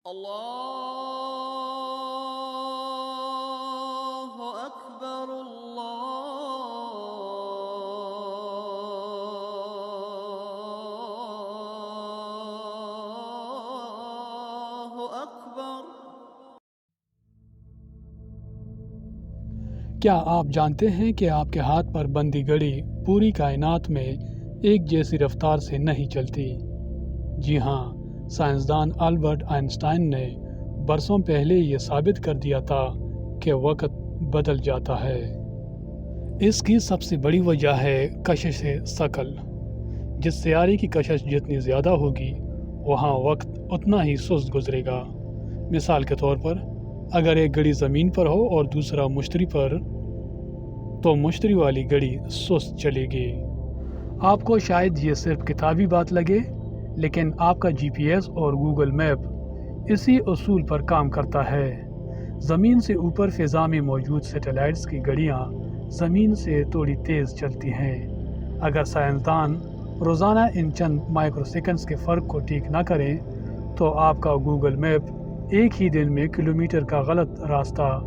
اللہ اکبر اللہ اکبر۔ کیا آپ جانتے ہیں کہ آپ کے ہاتھ پر بندھی گھڑی پوری کائنات میں ایک جیسی رفتار سے نہیں چلتی؟ جی ہاں، سائنسدان البرٹ آئنسٹائن نے برسوں پہلے یہ ثابت کر دیا تھا کہ وقت بدل جاتا ہے۔ اس کی سب سے بڑی وجہ ہے کشش ثقل۔ جس سیارے کی کشش جتنی زیادہ ہوگی وہاں وقت اتنا ہی سست گزرے گا۔ مثال کے طور پر اگر ایک گھڑی زمین پر ہو اور دوسرا مشتری پر، تو مشتری والی گھڑی سست چلے گی۔ آپ کو شاید یہ صرف کتابی بات لگے، لیکن آپ کا جی پی ایس اور گوگل میپ اسی اصول پر کام کرتا ہے۔ زمین سے اوپر فضا میں موجود سیٹلائٹس کی گھڑیاں زمین سے تھوڑی تیز چلتی ہیں۔ اگر سائنسدان روزانہ ان چند مائکرو سیکنڈز کے فرق کو ٹھیک نہ کریں تو آپ کا گوگل میپ ایک ہی دن میں کلومیٹر کا غلط راستہ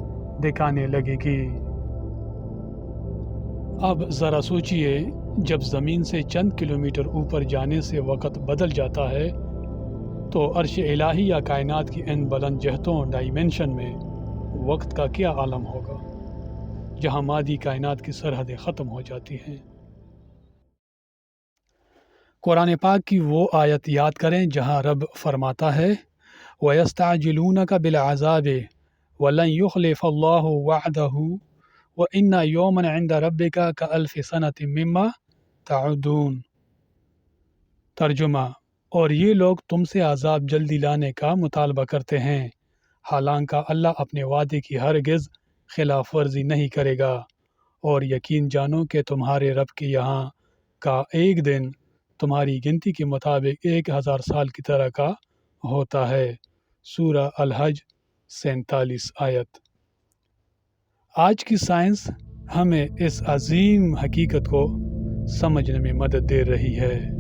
دکھانے لگے گی۔ اب ذرا سوچئے، جب زمین سے چند کلومیٹر اوپر جانے سے وقت بدل جاتا ہے تو عرش الہی یا کائنات کی ان بلند جہتوں ڈائمینشن میں وقت کا کیا عالم ہوگا، جہاں مادی کائنات کی سرحدیں ختم ہو جاتی ہیں۔ قرآن پاک کی وہ آیت یاد کریں جہاں رب فرماتا ہے وَيَسْتَعْجِلُونَكَ بِالْعَذَابِ وَلَنْ يُخْلِفَ اللَّهُ وَعْدَهُ وَإِنَّ يَوْمًا عِنْدَ رَبِّكَ كَأَلْفِ سَنَةٍ مِّمَّا تَعُدُّونَ۔ ترجمہ: اور یہ لوگ تم سے عذاب جلدی لانے کا مطالبہ کرتے ہیں، حالانکہ اللہ اپنے وعدے کی ہرگز خلاف ورزی نہیں کرے گا، اور یقین جانو کہ تمہارے رب کے یہاں کا ایک دن تمہاری گنتی کے مطابق 1000 سال کی طرح کا ہوتا ہے۔ سورہ الحج 47 آیت۔ آج کی سائنس ہمیں اس عظیم حقیقت کو سمجھنے میں مدد دے رہی ہے۔